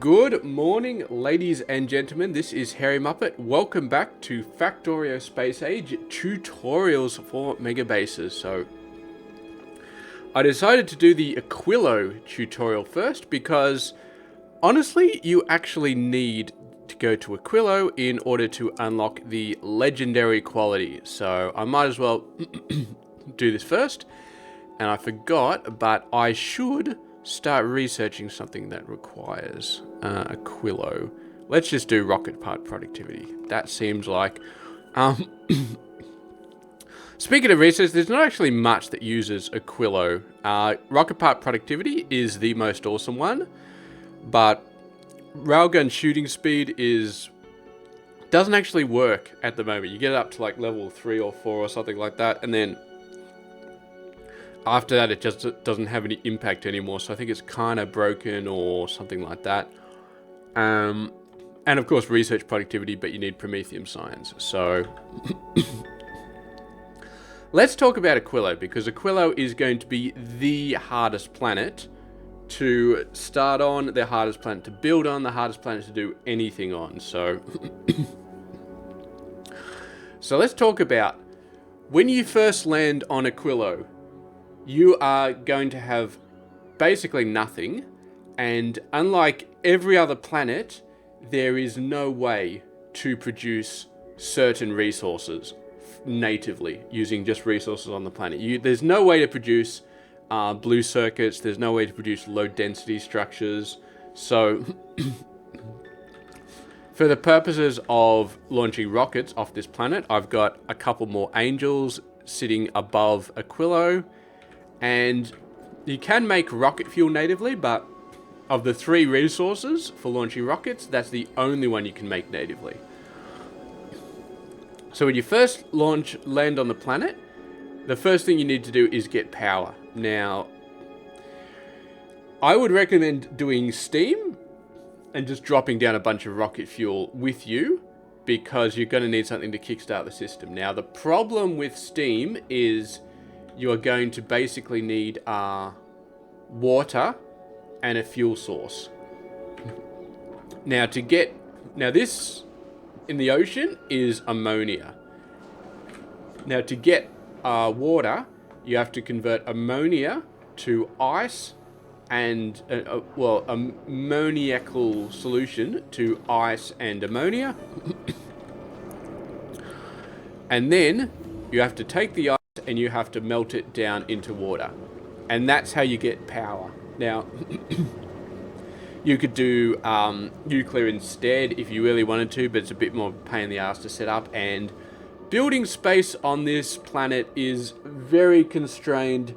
Good morning, ladies and gentlemen. This is Hairymuppet. Welcome back to Factorio Space Age tutorials for Megabases. So, I decided to do the Aquilo tutorial first because, honestly, you actually need to go to Aquilo in order to unlock the legendary quality. So, I might as well do this first. And I forgot, but I should start researching something that requires Aquilo. Let's just do rocket part productivity. That seems like... Speaking of research, there's not actually much that uses Aquilo. Rocket part productivity is the most awesome one, but railgun shooting speed doesn't actually work at the moment. You get it up to like level 3 or 4 or something like that, and then after that, it just doesn't have any impact anymore. So I think it's kind of broken or something like that. And of course, research productivity, but you need Prometheum science. So let's talk about Aquilo, because Aquilo is going to be the hardest planet to start on, the hardest planet to build on, the hardest planet to do anything on. So, so let's talk about when you first land on Aquilo. You are going to have basically nothing, and unlike every other planet, there is no way to produce certain resources natively using just resources on the planet. There's no way to produce blue circuits, there's no way to produce low density structures. So for the purposes of launching rockets off this planet, I've got a couple more angels sitting above Aquilo. And you can make rocket fuel natively, but of the 3 resources for launching rockets, that's the only one you can make natively. So when you first land on the planet, the first thing you need to do is get power. Now, I would recommend doing steam and just dropping down a bunch of rocket fuel with you, because you're going to need something to kickstart the system. Now, the problem with steam is you are going to basically need water and a fuel source. Now this in the ocean is ammonia. Now to get water, you have to convert ammonia to ice and ammoniacal solution to ice and ammonia. And then you have to take the ice and you have to melt it down into water. And that's how you get power. Now, you could do nuclear instead if you really wanted to, but it's a bit more pain in the ass to set up. And building space on this planet is very constrained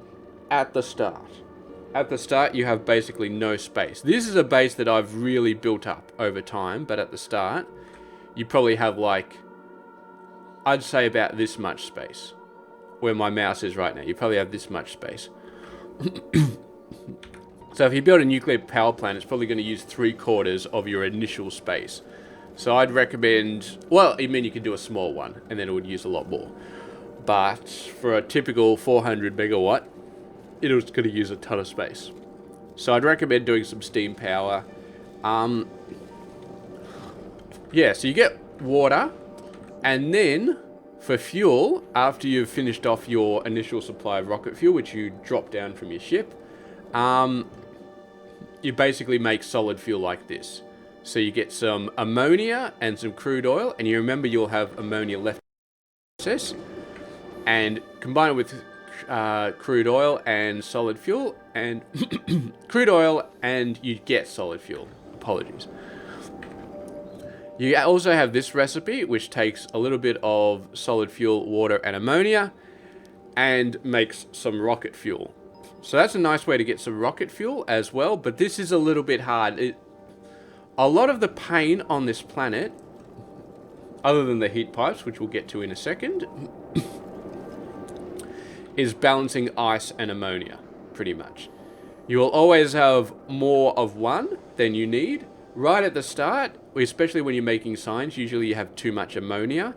at the start. At the start, you have basically no space. This is a base that I've really built up over time, but at the start, you probably have I'd say about this much space. Where my mouse is right now, you probably have this much space. So if you build a nuclear power plant, it's probably going to use 3/4 of your initial space. So I'd recommend, you could do a small one, and then it would use a lot more. But for a typical 400 megawatt, it was going to use a ton of space. So I'd recommend doing some steam power. So you get water, and then for fuel, after you've finished off your initial supply of rocket fuel, which you drop down from your ship, you basically make solid fuel like this. So you get some ammonia and some crude oil, and you remember you'll have ammonia left in the process, and combine it with crude oil and solid fuel, and crude oil, and you get solid fuel. Apologies. You also have this recipe, which takes a little bit of solid fuel, water, and ammonia, and makes some rocket fuel. So that's a nice way to get some rocket fuel as well, but this is a little bit hard. A lot of the pain on this planet, other than the heat pipes, which we'll get to in a second, is balancing ice and ammonia, pretty much. You will always have more of one than you need. Right at the start, especially when you're making signs, usually you have too much ammonia.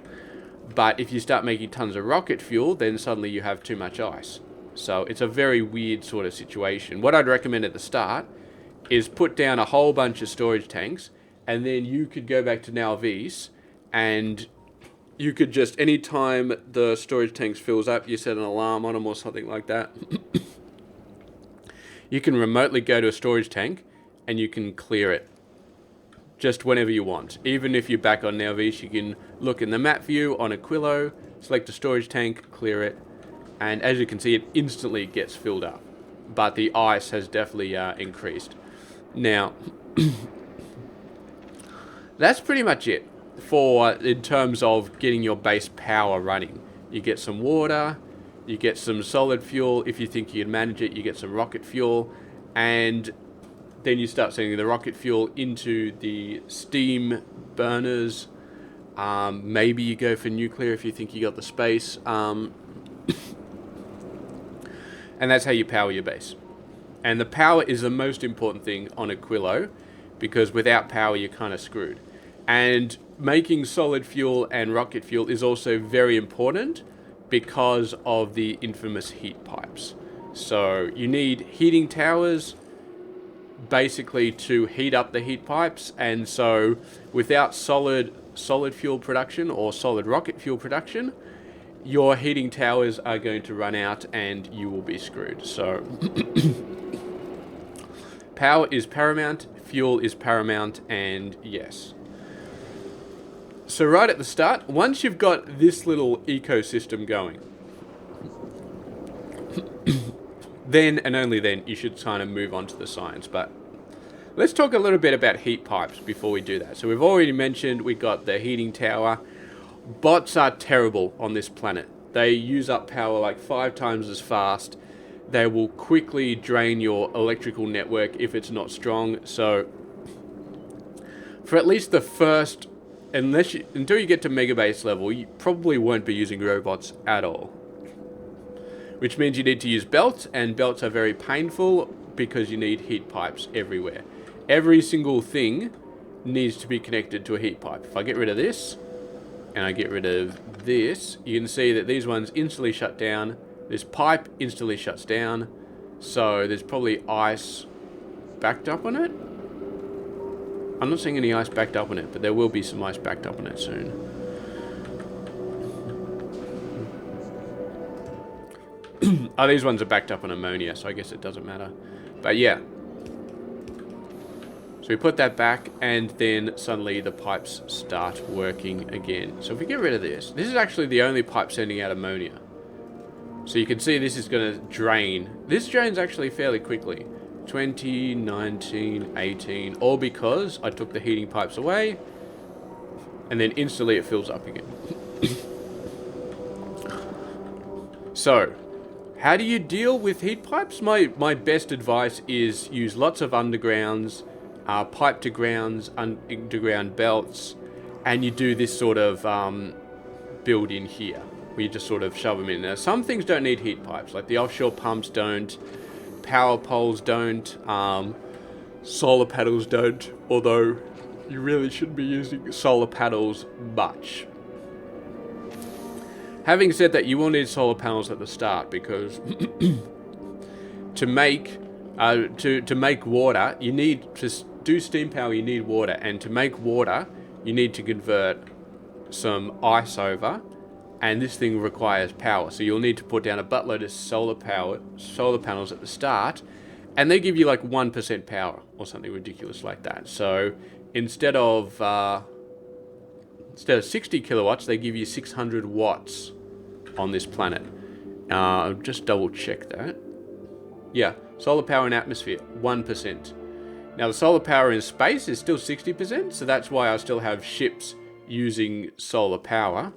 But if you start making tons of rocket fuel, then suddenly you have too much ice. So it's a very weird sort of situation. What I'd recommend at the start is put down a whole bunch of storage tanks, and then you could go back to Nalvis, and you could just, anytime the storage tanks fills up, you set an alarm on them or something like that. You can remotely go to a storage tank, and you can clear it just whenever you want. Even if you're back on Nalvis, you can look in the map view on Aquilo, select a storage tank, clear it, and as you can see, it instantly gets filled up. But the ice has definitely increased. Now, that's pretty much it for in terms of getting your base power running. You get some water, you get some solid fuel. If you think you can manage it, you get some rocket fuel, and then you start sending the rocket fuel into the steam burners. Maybe you go for nuclear if you think you got the space. And that's how you power your base. And the power is the most important thing on Aquilo, because without power you're kind of screwed. And making solid fuel and rocket fuel is also very important because of the infamous heat pipes. So you need heating towers basically to heat up the heat pipes, and so without solid fuel production or solid rocket fuel production, your heating towers are going to run out and you will be screwed. So power is paramount, fuel is paramount, and yes. So right at the start, once you've got this little ecosystem going, then and only then you should kind of move on to the science. But let's talk a little bit about heat pipes before we do that. So we've already mentioned we got the heating tower. Bots are terrible on this planet. They use up power like 5 times as fast. They will quickly drain your electrical network if it's not strong. So for at least the first, until you get to Megabase level, you probably won't be using robots at all. Which means you need to use belts, and belts are very painful because you need heat pipes everywhere. Every single thing needs to be connected to a heat pipe. If I get rid of this, and I get rid of this, you can see that these ones instantly shut down. This pipe instantly shuts down. So there's probably ice backed up on it. I'm not seeing any ice backed up on it, but there will be some ice backed up on it soon. Oh, these ones are backed up on ammonia, so I guess it doesn't matter. But yeah. So we put that back, and then suddenly the pipes start working again. So if we get rid of this, this is actually the only pipe sending out ammonia. So you can see this is going to drain. This drains actually fairly quickly. 20, 19, 18, all because I took the heating pipes away, and then instantly it fills up again. So, how do you deal with heat pipes? My best advice is use lots of undergrounds, pipe to grounds, underground belts, and you do this sort of build in here, where you just sort of shove them in. Now, some things don't need heat pipes, like the offshore pumps don't, power poles don't, solar panels don't, although you really shouldn't be using solar panels much. Having said that, you will need solar panels at the start, because to make water, you need to do steam power. You need water, and to make water, you need to convert some ice over, and this thing requires power. So you'll need to put down a buttload of solar panels at the start, and they give you like 1% power or something ridiculous like that. So instead of 60 kilowatts, they give you 600 watts on this planet. Just double check that. Yeah, solar power in atmosphere, 1%. Now the solar power in space is still 60%, so that's why I still have ships using solar power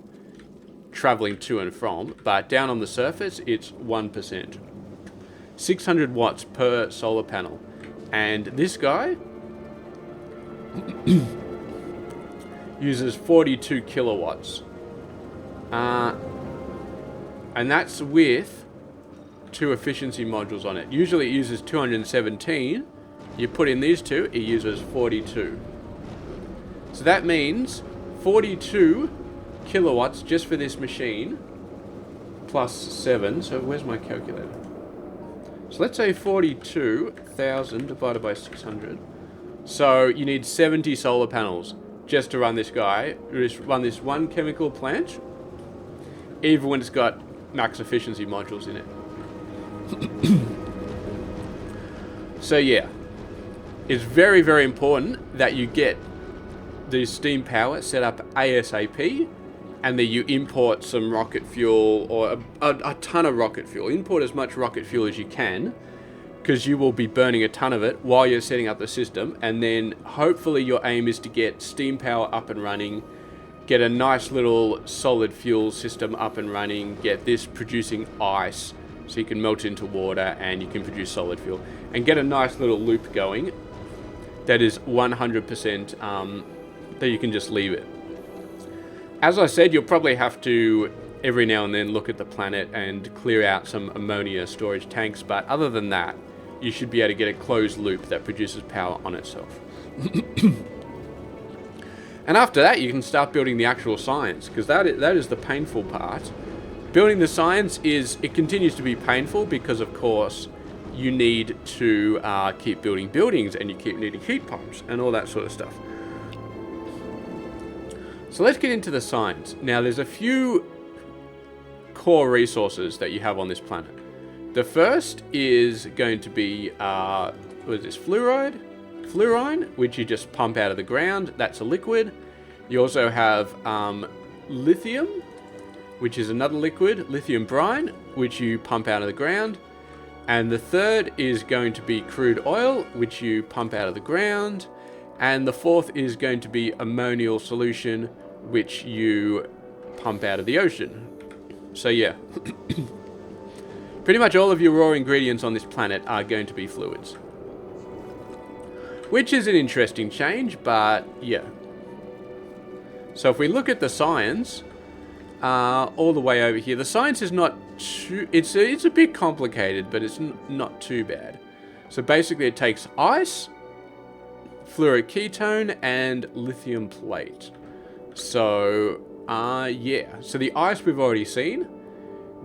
traveling to and from, but down on the surface it's 1%. 600 watts per solar panel. And this guy uses 42 kilowatts. And that's with 2 efficiency modules on it. Usually it uses 217. You put in these 2, it uses 42. So that means 42 kilowatts just for this machine, plus 7. So where's my calculator? So let's say 42,000 divided by 600. So you need 70 solar panels just to run this guy, just run this one chemical plant, even when it's got max efficiency modules in it. So yeah, it's very, very important that you get the steam power set up ASAP, and that you import some rocket fuel, or a ton of rocket fuel. Import as much rocket fuel as you can, because you will be burning a ton of it while you're setting up the system. And then hopefully your aim is to get steam power up and running, get a nice little solid fuel system up and running, get this producing ice so you can melt into water and you can produce solid fuel, and get a nice little loop going that is 100% that you can just leave it. As I said, you'll probably have to every now and then look at the planet and clear out some ammonia storage tanks, but other than that, you should be able to get a closed loop that produces power on itself. And after that, you can start building the actual science, because that is the painful part. Building the science it continues to be painful because, of course, you need to keep building buildings, and you keep needing heat pumps and all that sort of stuff. So let's get into the science. Now, there's a few core resources that you have on this planet. The first is going to be, what is this, fluorine, which you just pump out of the ground. That's a liquid. You also have lithium, which is another liquid, lithium brine, which you pump out of the ground. And the third is going to be crude oil, which you pump out of the ground. And the fourth is going to be ammonial solution, which you pump out of the ocean. So yeah, pretty much all of your raw ingredients on this planet are going to be fluids. Which is an interesting change, but yeah. So if we look at the science, all the way over here, the science is not too, it's a bit complicated, but it's not too bad. So basically it takes ice, fluoroketone, and lithium plate. So, yeah. So the ice we've already seen.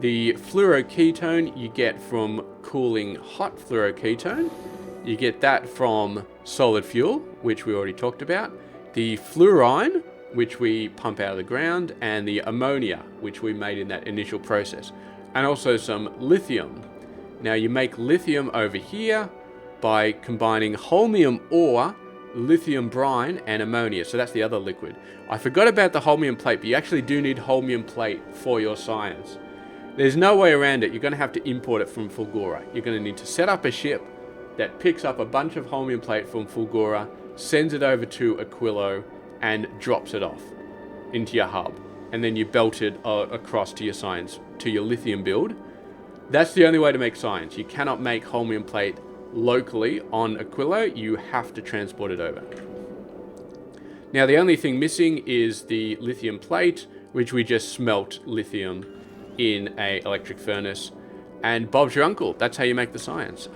The fluoroketone you get from cooling hot fluoroketone. You get that from solid fuel, which we already talked about. The fluorine, which we pump out of the ground. And the ammonia, which we made in that initial process. And also some lithium. Now you make lithium over here by combining holmium ore, lithium brine, and ammonia. So that's the other liquid. I forgot about the holmium plate, but you actually do need holmium plate for your science. There's no way around it. You're going to have to import it from Fulgora. You're going to need to set up a ship that picks up a bunch of holmium plate from Fulgora, sends it over to Aquilo, and drops it off into your hub. And then you belt it across to your science, to your lithium build. That's the only way to make science. You cannot make holmium plate locally on Aquilo. You have to transport it over. Now the only thing missing is the lithium plate, which we just smelt lithium in a electric furnace, and Bob's your uncle. That's how you make the science.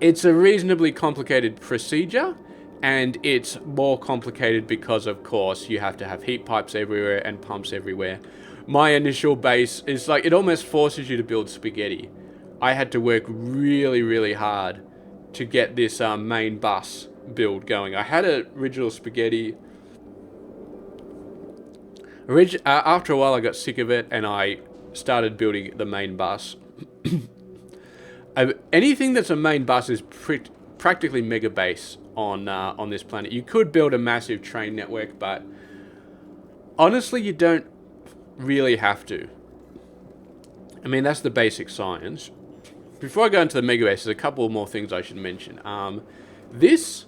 It's a reasonably complicated procedure, and it's more complicated because, of course, you have to have heat pipes everywhere and pumps everywhere. My initial base is like, it almost forces you to build spaghetti. I had to work really, really hard to get this main bus build going. I had an original spaghetti. After a while, I got sick of it, and I started building the main bus. Anything that's a main bus is practically Megabase on this planet. You could build a massive train network, but honestly, you don't really have to. I mean, that's the basic science. Before I go into the Megabase, there's a couple more things I should mention. This,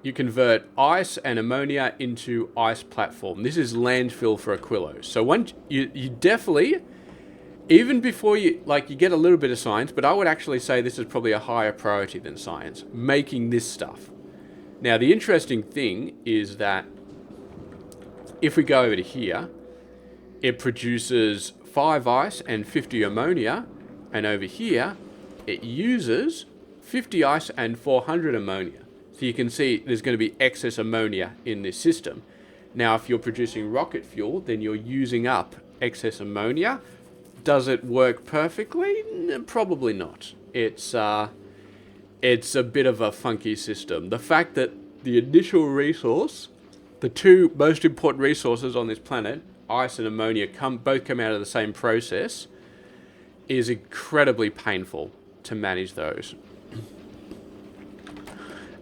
you convert ice and ammonia into ice platform. This is landfill for Aquilo. So once you definitely, even before you get a little bit of science, but I would actually say this is probably a higher priority than science, making this stuff. Now, the interesting thing is that if we go over to here, it produces 5 ice and 50 ammonia, and over here, it uses 50 ice and 400 ammonia. So you can see there's going to be excess ammonia in this system. Now, if you're producing rocket fuel, then you're using up excess ammonia, Does it work perfectly? Probably not. It's a bit of a funky system. The fact that the initial resource, the two most important resources on this planet, ice and ammonia, both come out of the same process, is incredibly painful to manage those.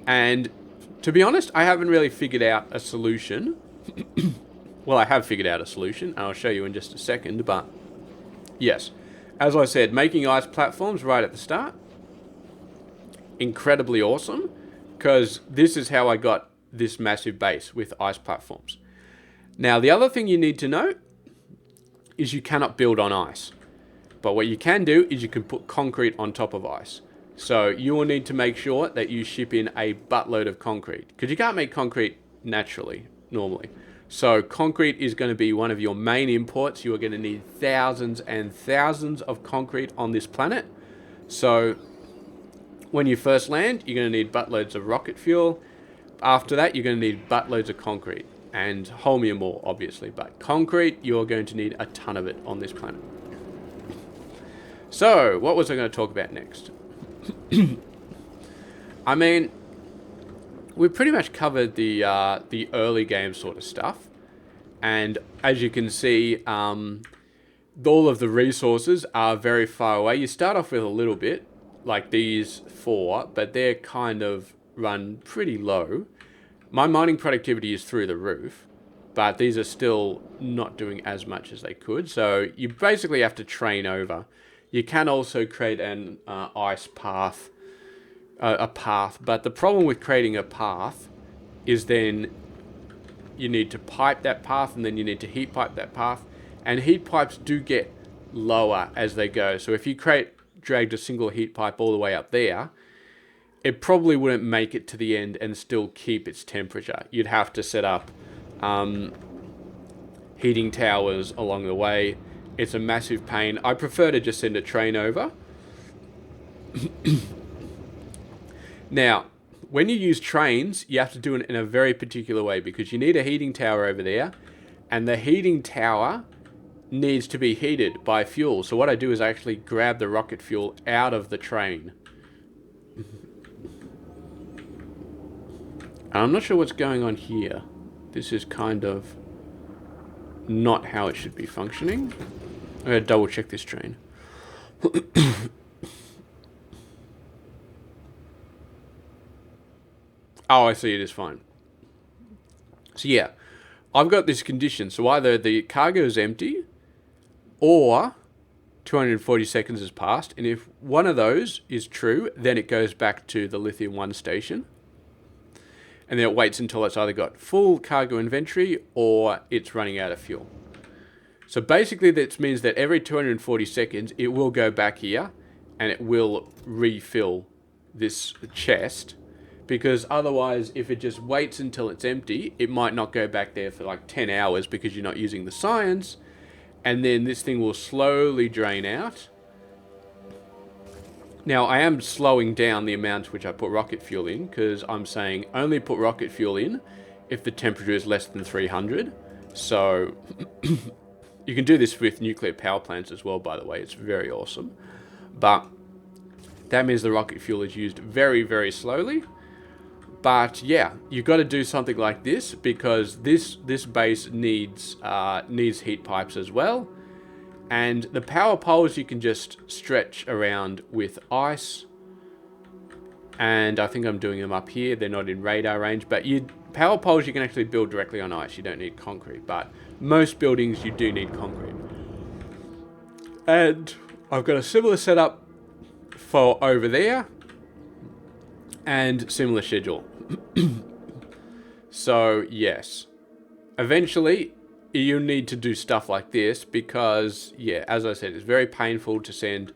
And to be honest, I haven't really figured out a solution. Well, I have figured out a solution, and I'll show you in just a second, but yes, as I said, making ice platforms right at the start, incredibly awesome, because this is how I got this massive base with ice platforms. Now, the other thing you need to know is you cannot build on ice. But what you can do is you can put concrete on top of ice. So you will need to make sure that you ship in a buttload of concrete, because you can't make concrete naturally, normally. So concrete is going to be one of your main imports. You are going to need thousands and thousands of concrete on this planet. So when you first land, you're going to need buttloads of rocket fuel. After that, you're going to need buttloads of concrete and holmium ore, obviously. But concrete, you're going to need a ton of it on this planet. So what was I going to talk about next? I mean, we've pretty much covered the early game sort of stuff, and as you can see, all of the resources are very far away. You start off with a little bit, like these four, but they're kind of run pretty low. My mining productivity is through the roof, but these are still not doing as much as they could. So you basically have to train over. You can also create an ice path, a path, but the problem with creating a path is then you need to pipe that path, and then you need to heat pipe that path, and heat pipes do get lower as they go. So if you dragged a single heat pipe all the way up there, it probably wouldn't make it to the end and still keep its temperature. You'd have to set up heating towers along the way. It's a massive pain. I prefer to just send a train over. Now, when you use trains, you have to do it in a very particular way, because you need a heating tower over there, and the heating tower needs to be heated by fuel. So what I do is I actually grab the rocket fuel out of the train. I'm not sure what's going on here. This is kind of not how it should be functioning. I'm going to double check this train. Oh, I see, it is fine. So yeah, I've got this condition. So either the cargo is empty, or 240 seconds has passed. And if one of those is true, then it goes back to the lithium 1 station. And then it waits until it's either got full cargo inventory or it's running out of fuel. So basically that means that every 240 seconds it will go back here and it will refill this chest, because otherwise if it just waits until it's empty, it might not go back there for like 10 hours because you're not using the science, and then this thing will slowly drain out. Now, I am slowing down the amount which I put rocket fuel in, because I'm saying only put rocket fuel in if the temperature is less than 300. So you can do this with nuclear power plants as well, by the way. It's very awesome. But that means the rocket fuel is used very, very slowly. But yeah, you've got to do something like this, because this base needs heat pipes as well. And the power poles you can just stretch around with ice. And I think I'm doing them up here. They're not in radar range. But power poles you can actually build directly on ice. You don't need concrete. But most buildings you do need concrete. And I've got a similar setup for over there. And similar schedule. So, yes. Eventually, you need to do stuff like this because, yeah, as I said, it's very painful to send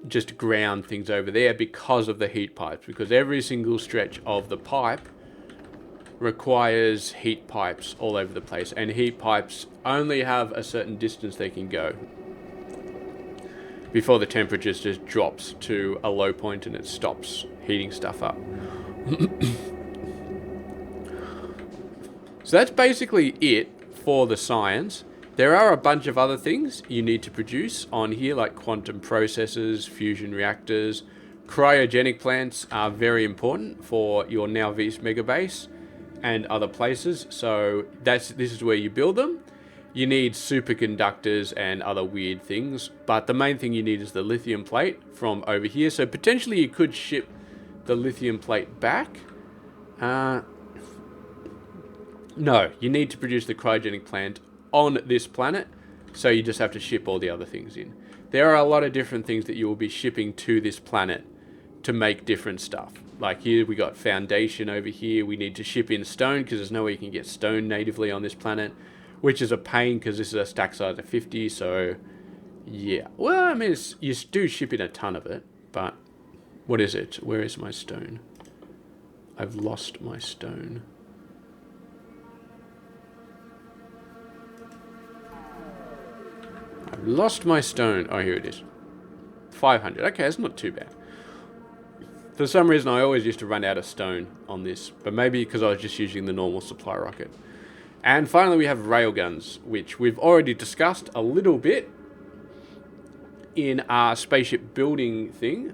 just ground things over there because of the heat pipes. Because every single stretch of the pipe requires heat pipes all over the place. And heat pipes only have a certain distance they can go before the temperature just drops to a low point and it stops heating stuff up. So that's basically it for the science. There are a bunch of other things you need to produce on here, like quantum processors, fusion reactors. Cryogenic plants are very important for your Now V's Megabase and other places. So this is where you build them. You need superconductors and other weird things, but the main thing you need is the lithium plate from over here. So potentially you could ship the lithium plate back. No, you need to produce the cryogenic plant on this planet, so you just have to ship all the other things in. There are a lot of different things that you will be shipping to this planet to make different stuff. Like here we got foundation over here. We need to ship in stone because there's no way you can get stone natively on this planet, which is a pain because this is a stack size of 50. So yeah, well, I mean, you do ship in a ton of it, but what is it? Where is my stone? I've lost my stone. I've lost my stone. Oh, here it is. 500. Okay, it's not too bad. For some reason, I always used to run out of stone on this, but maybe because I was just using the normal supply rocket. And finally, we have railguns, which we've already discussed a little bit in our spaceship building thing.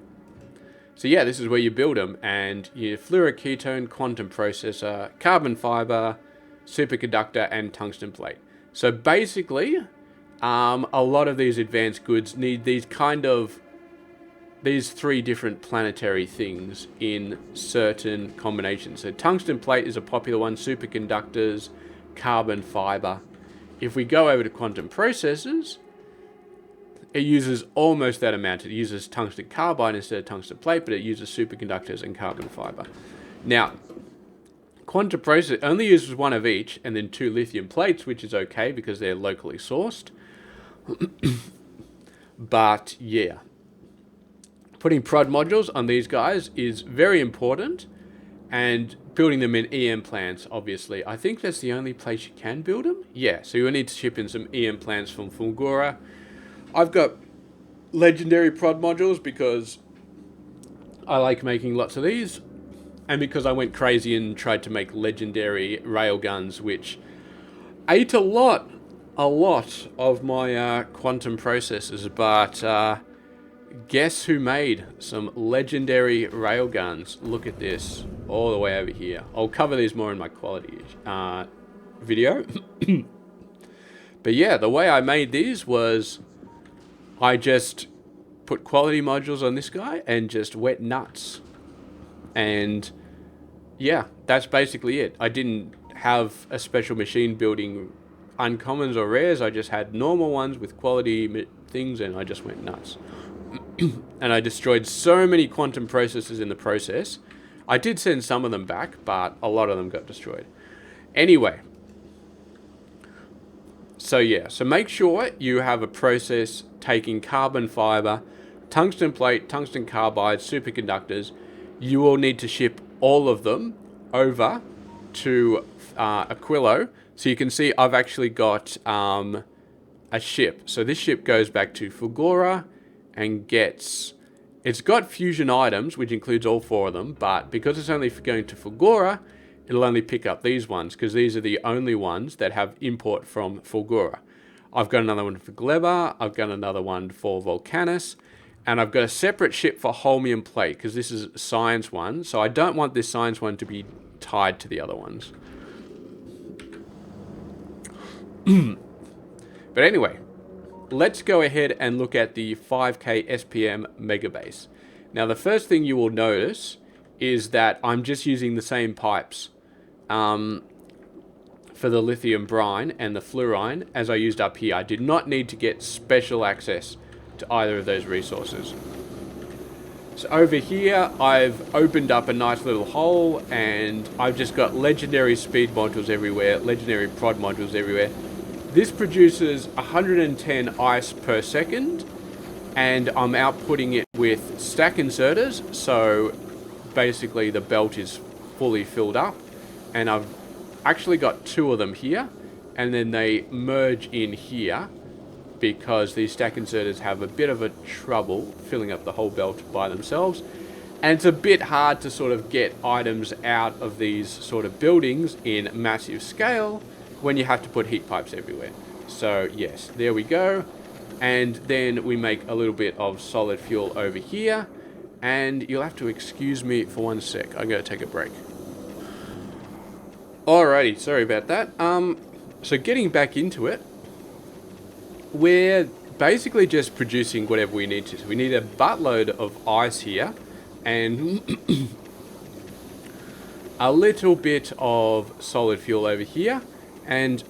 So yeah, this is where you build them, and your fluoroketone, quantum processor, carbon fiber, superconductor, and tungsten plate. So basically, a lot of these advanced goods need these three different planetary things in certain combinations. So tungsten plate is a popular one, superconductors, carbon fiber. If we go over to quantum processors, it uses almost that amount. It uses tungsten carbide instead of tungsten plate, but it uses superconductors and carbon fiber. Now, quantum processor only uses one of each and then 2 lithium plates, which is okay because they're locally sourced. But yeah, putting prod modules on these guys is very important, and building them in EM plants, obviously. I think that's the only place you can build them. Yeah, so you'll need to ship in some EM plants from Fulgura. I've got legendary prod modules because I like making lots of these, and because I went crazy and tried to make legendary railguns, which ate a lot of my quantum processors. But guess who made some legendary railguns? Look at this, all the way over here. I'll cover these more in my quality video. But yeah, the way I made these was I just put quality modules on this guy and just wet nuts. And yeah, that's basically it. I didn't have a special machine building uncommons or rares. I just had normal ones with quality things, and I just went nuts. And I destroyed so many quantum processors in the process. I did send some of them back, but a lot of them got destroyed. Anyway, so yeah, so make sure you have a process taking carbon fiber, tungsten plate, tungsten carbide, superconductors. You will need to ship all of them over to Aquilo. So you can see I've actually got a ship. So this ship goes back to Fulgura and it's got fusion items, which includes all 4 of them, but because it's only going to Fulgura, it'll only pick up these ones because these are the only ones that have import from Fulgura. I've got another one for Gleba, I've got another one for Volcanus, and I've got a separate ship for Holmium plate because this is a science one, so I don't want this science one to be tied to the other ones. But anyway, let's go ahead and look at the 5K SPM Megabase. Now, the first thing you will notice is that I'm just using the same pipes for the lithium brine and the fluorine as I used up here. I did not need to get special access to either of those resources. So over here, I've opened up a nice little hole, and I've just got legendary speed modules everywhere, legendary prod modules everywhere. This produces 110 ice per second, and I'm outputting it with stack inserters, so basically the belt is fully filled up, and I've actually got 2 of them here, and then they merge in here because these stack inserters have a bit of a trouble filling up the whole belt by themselves, and it's a bit hard to sort of get items out of these sort of buildings in massive scale when you have to put heat pipes everywhere. So yes, there we go. And then we make a little bit of solid fuel over here. And you'll have to excuse me for 1 sec. I'm going to take a break. Alrighty, sorry about that. So getting back into it, we're basically just producing whatever we need to. So we need a buttload of ice here, and a little bit of solid fuel over here, and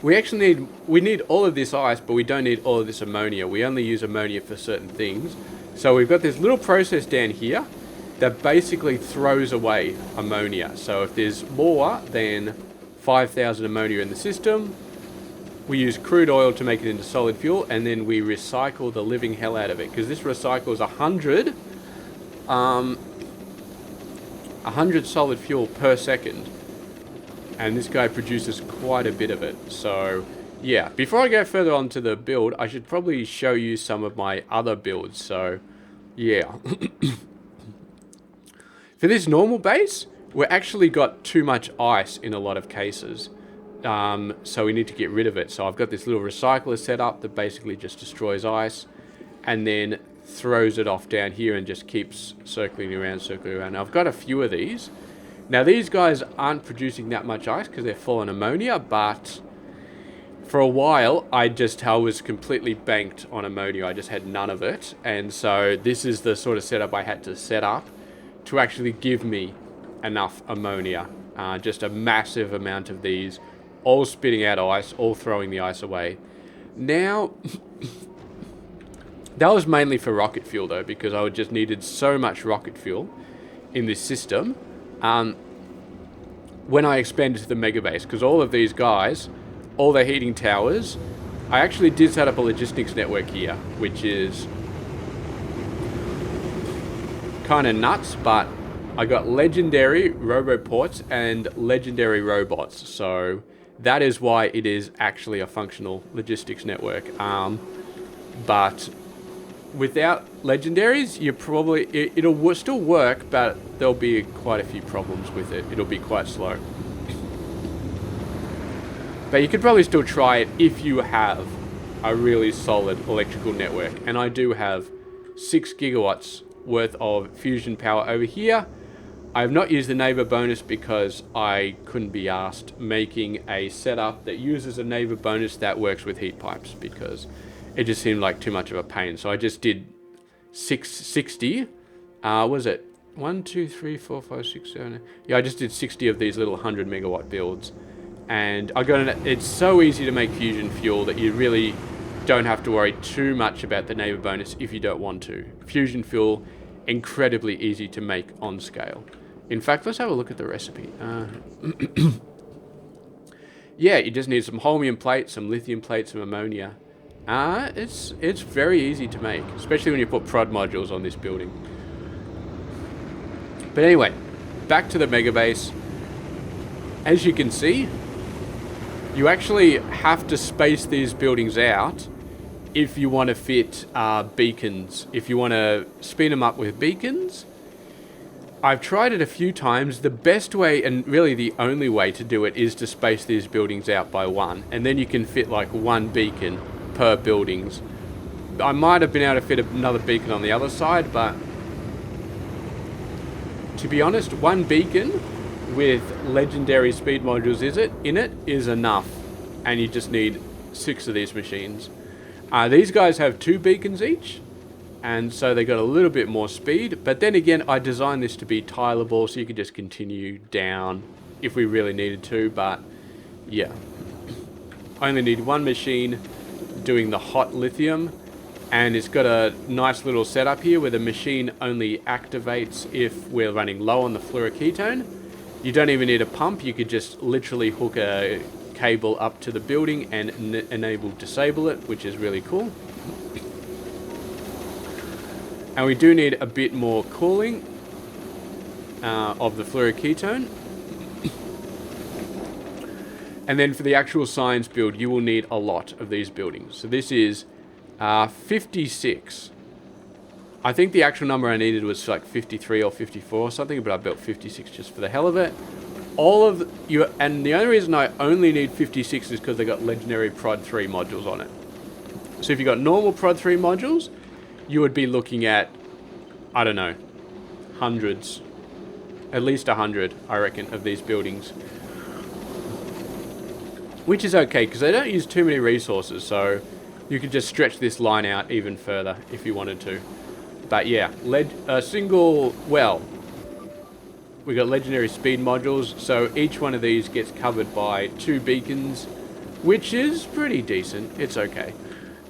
we need all of this ice, but we don't need all of this ammonia. We only use ammonia for certain things. So we've got this little process down here that basically throws away ammonia. So if there's more than 5,000 ammonia in the system, we use crude oil to make it into solid fuel, and then we recycle the living hell out of it, because this recycles 100 solid fuel per second, and this guy produces quite a bit of it. So yeah, before I go further on to the build, I should probably show you some of my other builds. So yeah. For this normal base, we've actually got too much ice in a lot of cases. So we need to get rid of it. So I've got this little recycler set up that basically just destroys ice and then throws it off down here and just keeps circling around. Now I've got a few of these. Now these guys aren't producing that much ice because they're full on ammonia, but for a while I was completely banked on ammonia. I just had none of it. And so this is the sort of setup I had to set up to actually give me enough ammonia. Just a massive amount of these, all spitting out ice, all throwing the ice away. Now, that was mainly for rocket fuel though, because I just needed so much rocket fuel in this system when I expanded to the Megabase, because all of these guys, all the heating towers, I actually did set up a logistics network here, which is kind of nuts, but I got legendary roboports and legendary robots, so that is why it is actually a functional logistics network. But without legendaries, you probably it'll still work, but there'll be quite a few problems with it. It'll be quite slow, but you could probably still try it if you have a really solid electrical network. And I do have 6 gigawatts worth of fusion power over here. I have not used the neighbor bonus because I couldn't be asked making a setup that uses a neighbor bonus that works with heat pipes, because it just seemed like too much of a pain. So I just did 660. Was it 1, 2, 3, 4, 5, 6, 7? Yeah, I just did 60 of these little 100 megawatt builds, and it's so easy to make fusion fuel that you really don't have to worry too much about the neighbor bonus if you don't want to. Fusion fuel, incredibly easy to make on scale. In fact, let's have a look at the recipe. Yeah, you just need some holmium plate, some lithium plate, some ammonia. It's very easy to make, especially when you put prod modules on this building. But anyway, back to the Megabase. As you can see, you actually have to space these buildings out if you want to fit beacons. If you want to spin them up with beacons, I've tried it a few times. The best way, and really the only way to do it, is to space these buildings out by 1, and then you can fit like 1 beacon per buildings. I might have been able to fit another beacon on the other side, but to be honest, 1 beacon with legendary speed modules in it is enough, and you just need 6 of these machines. These guys have 2 beacons each, and so they got a little bit more speed. But then again, I designed this to be tileable, so you could just continue down if we really needed to. But yeah, I only need 1 machine doing the hot lithium, and it's got a nice little setup here where the machine only activates if we're running low on the fluoroketone. You don't even need a pump. You could just literally hook a cable up to the building and disable it, which is really cool. And we do need a bit more cooling of the fluoroketone. And then for the actual science build, you will need a lot of these buildings. So this is 56. I think the actual number I needed was like 53 or 54 or something, but I built 56 just for the hell of it. all of you, and the only reason I only need 56 is because they got legendary Prod 3 modules on it. So if you got normal Prod 3 modules, you would be looking at, I don't know, hundreds, at least 100, I reckon, of these buildings. Which is okay, because they don't use too many resources, so you could just stretch this line out even further if you wanted to. But yeah, we got legendary speed modules, so each one of these gets covered by 2 beacons, which is pretty decent. It's okay.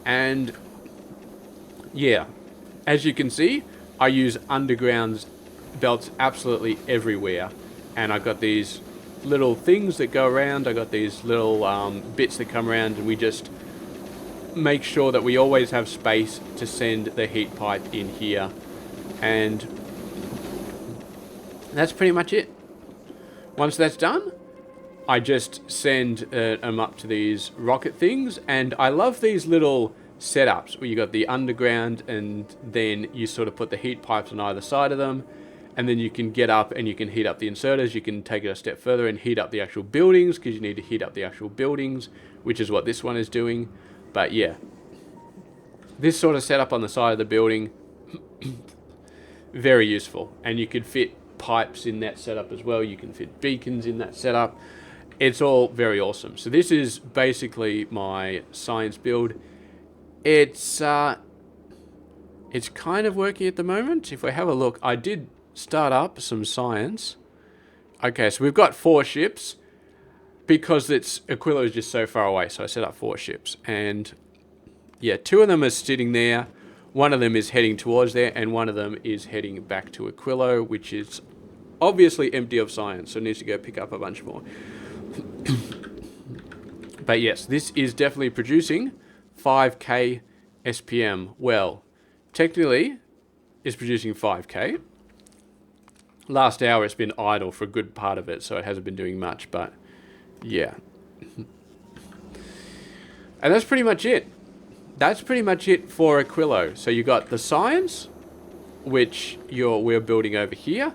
And yeah, as you can see, I use underground belts absolutely everywhere. And I got these little things that go around. I got these little bits that come around, and we just make sure that we always have space to send the heat pipe in here. And that's pretty much it. Once that's done, I just send them up to these rocket things. And I love these little setups where you got the underground, and then you sort of put the heat pipes on either side of them. And then you can get up and you can heat up the inserters. You can take it a step further and heat up the actual buildings, because you need to heat up the actual buildings, which is what this one is doing. But yeah, this sort of setup on the side of the building, very useful. And you could fit pipes in that setup as well. You can fit beacons in that setup. It's all very awesome. So this is basically my science build. It's kind of working at the moment. If we have a look, I did start up some science. Okay, so we've got 4 ships because Aquilo is just so far away. So I set up 4 ships, and yeah, 2 of them are sitting there. One of them is heading towards there, and one of them is heading back to Aquilo, which is obviously empty of science, so it needs to go pick up a bunch more. But yes, this is definitely producing 5k SPM. Well, technically, it's producing 5k. Last hour, it's been idle for a good part of it, so it hasn't been doing much, but yeah. And that's pretty much it. That's pretty much it for Aquilo. So you got the science, which we're building over here.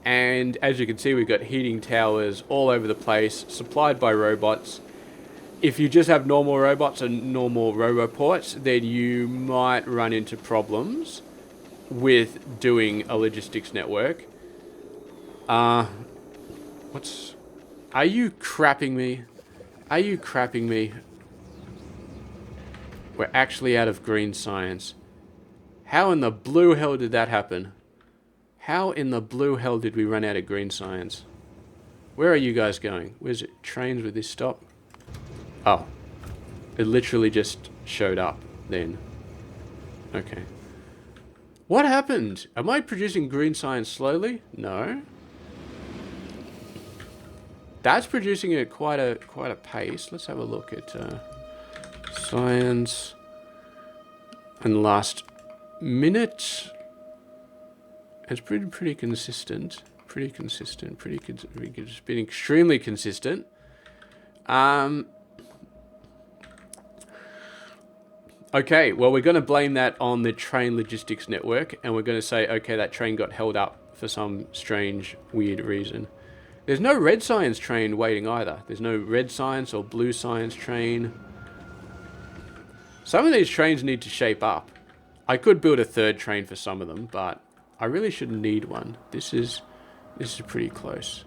And as you can see, we've got heating towers all over the place, supplied by robots. If you just have normal robots and normal roboports, then you might run into problems with doing a logistics network. Are you crapping me? Are you crapping me? We're actually out of green science. How in the blue hell did that happen? How in the blue hell did we run out of green science? Where are you guys going? Where's it? Trains with this stop? Oh. It literally just showed up then. Okay. What happened? Am I producing green science slowly? No. That's producing at quite a pace. Let's have a look at science in the last minute. It's pretty consistent. It's been extremely consistent. Okay, well, we're going to blame that on the train logistics network, and we're going to say, okay, that train got held up for some strange, weird reason. There's no red science train waiting either. There's no red science or blue science train. Some of these trains need to shape up. I could build a 3rd train for some of them, but I really shouldn't need one. This is pretty close.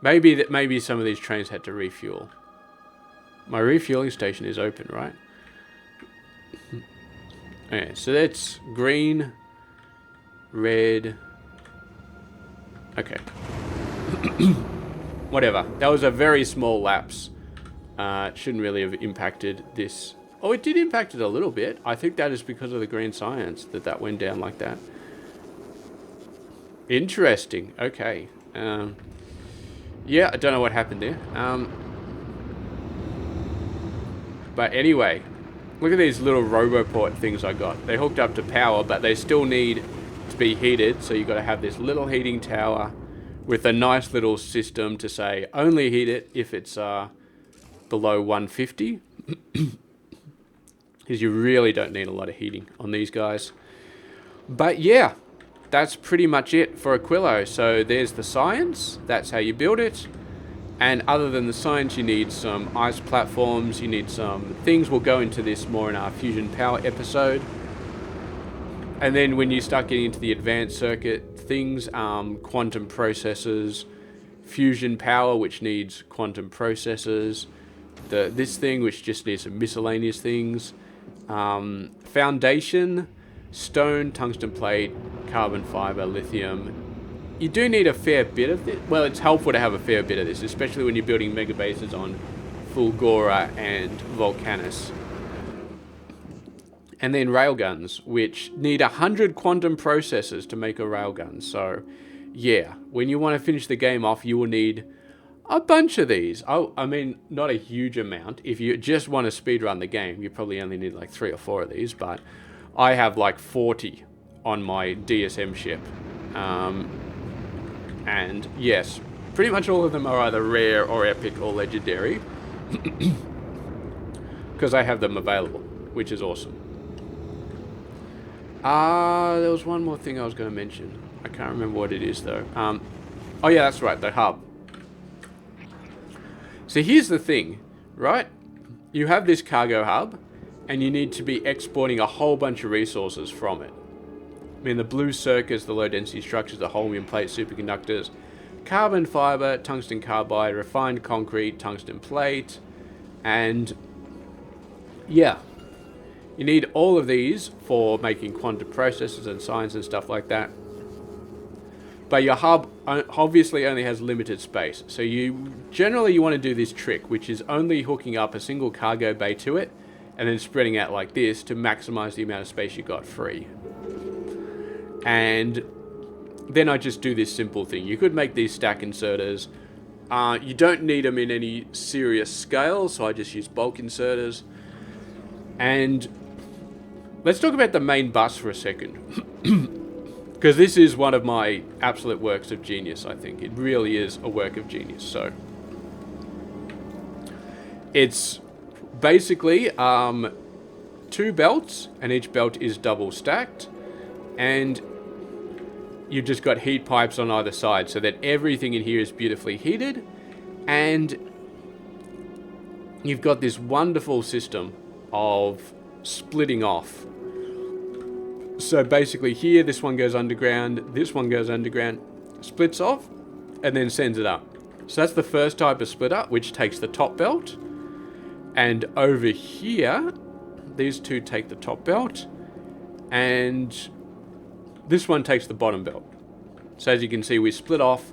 Maybe some of these trains had to refuel. My refueling station is open, right? Okay, so that's green, red. Okay. Whatever. That was a very small lapse. It shouldn't really have impacted this. Oh, it did impact it a little bit. I think that is because of the green science that went down like that. Interesting. Okay. Yeah, I don't know what happened there. But anyway, look at these little RoboPort things I got. They hooked up to power, but they still need to be heated. So you've got to have this little heating tower with a nice little system to say only heat it if it's below 150. Because you really don't need a lot of heating on these guys. But yeah, that's pretty much it for Aquilo. So there's the science. That's how you build it. And other than the science, you need some ice platforms, you need some things. We'll go into this more in our fusion power episode. And then when you start getting into the advanced circuit things, quantum processors, fusion power, which needs quantum processors, this thing, which just needs some miscellaneous things, foundation, stone, tungsten plate, carbon fiber, lithium. You do need a fair bit of this. Well, it's helpful to have a fair bit of this, especially when you're building megabases on Fulgora and Volcanus. And then railguns, which need 100 quantum processors to make a railgun. So, yeah, when you want to finish the game off, you will need a bunch of these. I mean, not a huge amount. If you just want to speedrun the game, you probably only need like 3 or 4 of these. But I have like 40 on my DSM ship. And yes, pretty much all of them are either rare or epic or legendary. Because I have them available, which is awesome. There was one more thing I was going to mention. I can't remember what it is though. Oh yeah, that's right, the hub. So here's the thing, right? You have this cargo hub, and you need to be exporting a whole bunch of resources from it. I mean, the blue circuits, the low-density structures, the holmium plate, superconductors, carbon fiber, tungsten carbide, refined concrete, tungsten plate, and yeah, you need all of these for making quantum processors and science and stuff like that. But your hub obviously only has limited space, so you want to do this trick, which is only hooking up a single cargo bay to it, and then spreading out like this to maximize the amount of space you got free. And then I just do this simple thing. You could make these stack inserters. You don't need them in any serious scale, so I just use bulk inserters. And let's talk about the main bus for a second. Because this is one of my absolute works of genius, I think. It really is a work of genius. So it's basically 2 belts, and each belt is double stacked. And you've just got heat pipes on either side so that everything in here is beautifully heated. And you've got this wonderful system of splitting off. So basically here, this one goes underground, this one goes underground, splits off, and then sends it up. So that's the first type of splitter, which takes the top belt. And over here, these two take the top belt, and this one takes the bottom belt. So as you can see, we split off,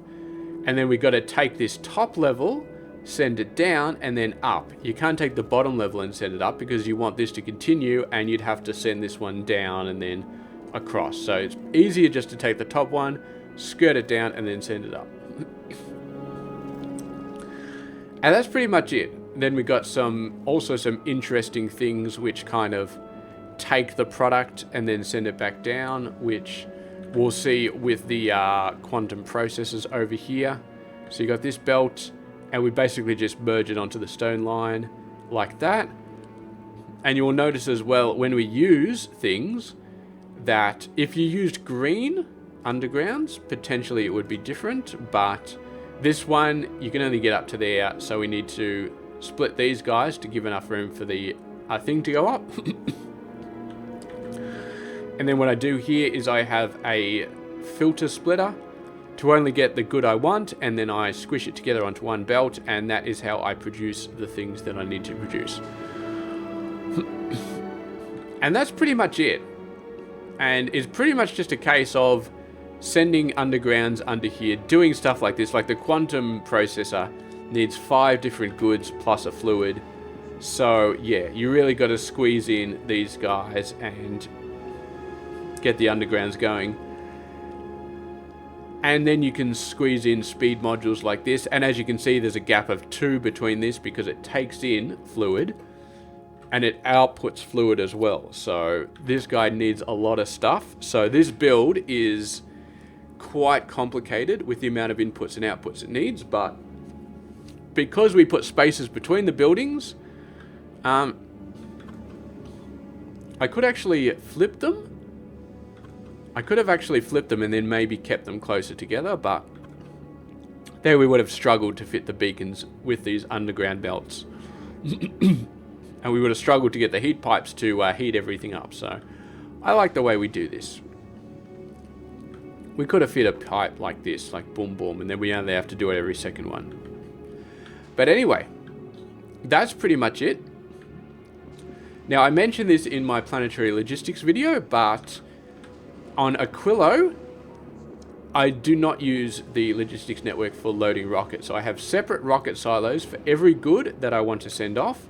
and then we got to take this top level, send it down, and then up. You can't take the bottom level and send it up because you want this to continue, and you'd have to send this one down and then across. So it's easier just to take the top one, skirt it down, and then send it up. And that's pretty much it. Then we got also some interesting things which kind of take the product and then send it back down, which we'll see with the quantum processors over here. So you got this belt, and we basically just merge it onto the stone line like that. And you will notice as well when we use things that if you used green undergrounds, potentially it would be different, but this one you can only get up to there, so we need to split these guys to give enough room for the thing to go up. And then what I do here is I have a filter splitter to only get the good I want, and then I squish it together onto one belt, and that is how I produce the things that I need to produce. And that's pretty much it. And it's pretty much just a case of sending undergrounds under here, doing stuff like this. Like the quantum processor needs 5 different goods plus a fluid. So yeah, you really got to squeeze in these guys and get the undergrounds going. And then you can squeeze in speed modules like this. And as you can see, there's a gap of 2 between this because it takes in fluid and it outputs fluid as well. So this guy needs a lot of stuff. So this build is quite complicated with the amount of inputs and outputs it needs, but because we put spaces between the buildings, I could actually flip them. I could have actually flipped them and then maybe kept them closer together, but there we would have struggled to fit the beacons with these underground belts. And we would have struggled to get the heat pipes to heat everything up. So I like the way we do this. We could have fit a pipe like this, like boom boom, and then we only have to do it every second one. But anyway, that's pretty much it. Now, I mentioned this in my planetary logistics video, but on Aquilo, I do not use the logistics network for loading rockets. So I have separate rocket silos for every good that I want to send off.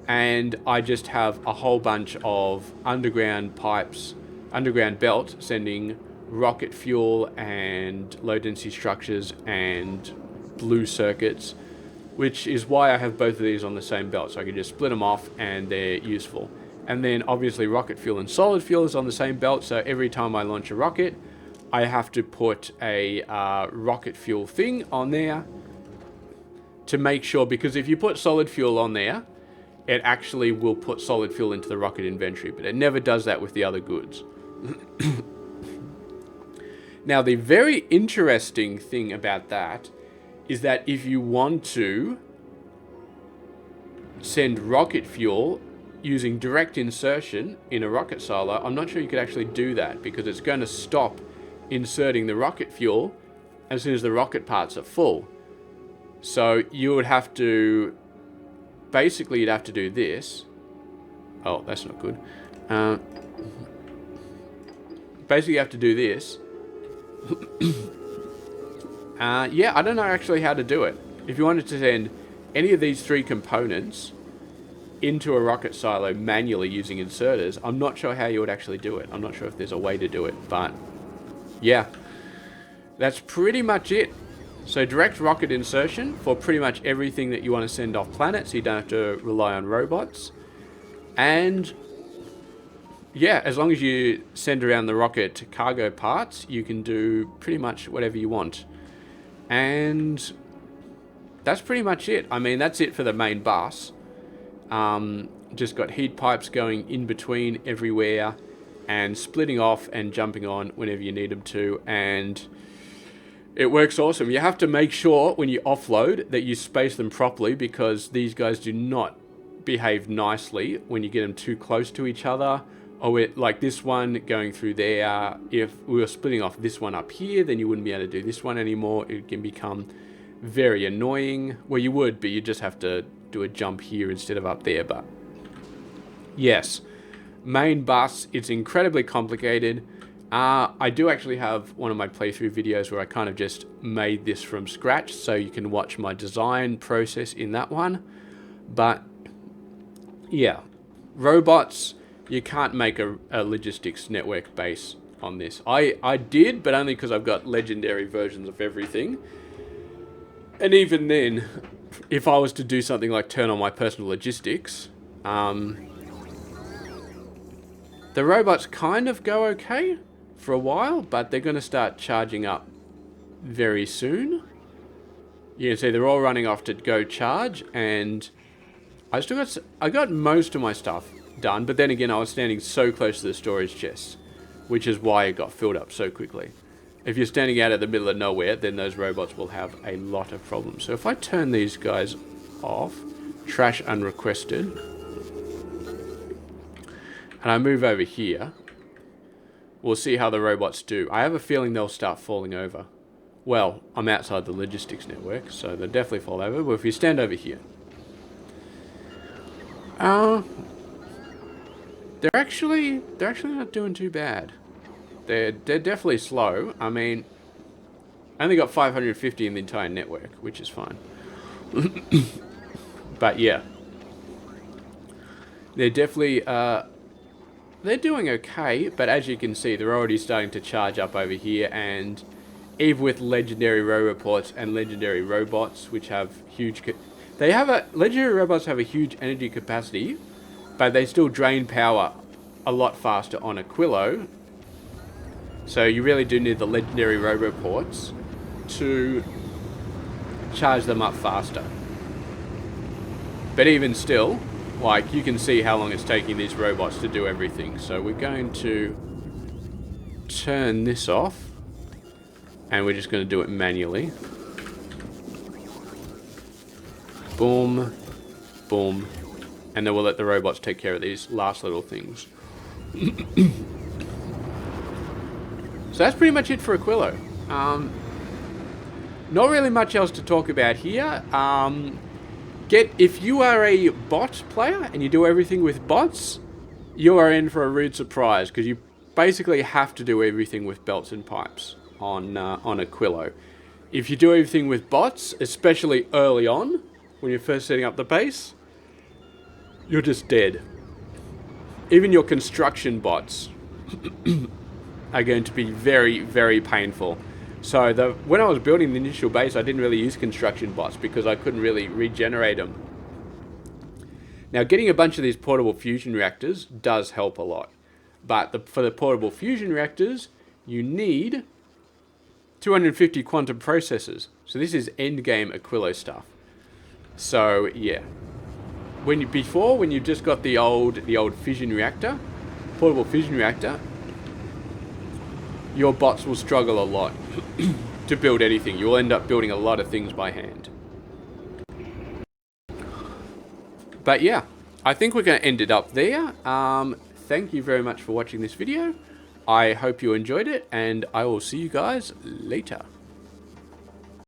And I just have a whole bunch of underground pipes, underground belt sending rocket fuel and low density structures and blue circuits, which is why I have both of these on the same belt. So I can just split them off and they're useful. And then obviously rocket fuel and solid fuel is on the same belt. So every time I launch a rocket, I have to put a rocket fuel thing on there to make sure, because if you put solid fuel on there, it actually will put solid fuel into the rocket inventory, but it never does that with the other goods. Now, the very interesting thing about that is that if you want to send rocket fuel using direct insertion in a rocket silo, I'm not sure you could actually do that, because it's going to stop inserting the rocket fuel as soon as the rocket parts are full. So you would have to... Basically, you'd have to do this. Oh, that's not good. Basically, you have to do this. Yeah, I don't know actually how to do it. If you wanted to send any of these three components into a rocket silo manually using inserters, I'm not sure how you would actually do it. I'm not sure if there's a way to do it, but yeah, that's pretty much it. So direct rocket insertion for pretty much everything that you want to send off planet, so you don't have to rely on robots. And yeah, as long as you send around the rocket cargo parts, you can do pretty much whatever you want. And that's pretty much it. I mean, that's it for the main bus. Just got heat pipes going in between everywhere and splitting off and jumping on whenever you need them to. And it works awesome. You have to make sure when you offload that you space them properly, because these guys do not behave nicely when you get them too close to each other. Or like this one going through there. If we were splitting off this one up here, then you wouldn't be able to do this one anymore. It can become very annoying. Well, you would, but you just have to do a jump here instead of up there. But yes, main bus, it's incredibly complicated. I do actually have one of my playthrough videos where I kind of just made this from scratch, so you can watch my design process in that one. But yeah, robots, you can't make a logistics network base on this. I did, but only because I've got legendary versions of everything. And even then, if I was to do something like turn on my personal logistics, the robots kind of go okay for a while, but they're going to start charging up very soon. You can see they're all running off to go charge, and I got most of my stuff done, but then again I was standing so close to the storage chests, which is why it got filled up so quickly. If you're standing out at the middle of nowhere, then those robots will have a lot of problems. So if I turn these guys off, trash unrequested, and I move over here, we'll see how the robots do. I have a feeling they'll start falling over. Well, I'm outside the logistics network, so they'll definitely fall over. But if you stand over here, they're actually not doing too bad. They're definitely slow. I mean, I only got 550 in the entire network, which is fine. But yeah, they're definitely they're doing okay. But as you can see, they're already starting to charge up over here, and even with legendary robots and legendary robots, which have huge, legendary robots have a huge energy capacity, but they still drain power a lot faster on Aquilo. So you really do need the legendary roboports to charge them up faster. But even still, like, you can see how long it's taking these robots to do everything. So we're going to turn this off, and we're just going to do it manually. Boom, boom. And then we'll let the robots take care of these last little things. So that's pretty much it for Aquilo. Not really much else to talk about here. If you are a bot player and you do everything with bots, you are in for a rude surprise, because you basically have to do everything with belts and pipes on Aquilo. If you do everything with bots, especially early on, when you're first setting up the base, you're just dead. Even your construction bots are going to be very, very painful. So when I was building the initial base, I didn't really use construction bots because I couldn't really regenerate them. Now, getting a bunch of these portable fusion reactors does help a lot. But for the portable fusion reactors, you need 250 quantum processors. So this is endgame Aquilo stuff. So yeah, when you just got the old fission reactor, portable fission reactor, your bots will struggle a lot to build anything. You'll end up building a lot of things by hand. But yeah, I think we're going to end it up there. Thank you very much for watching this video. I hope you enjoyed it, and I will see you guys later.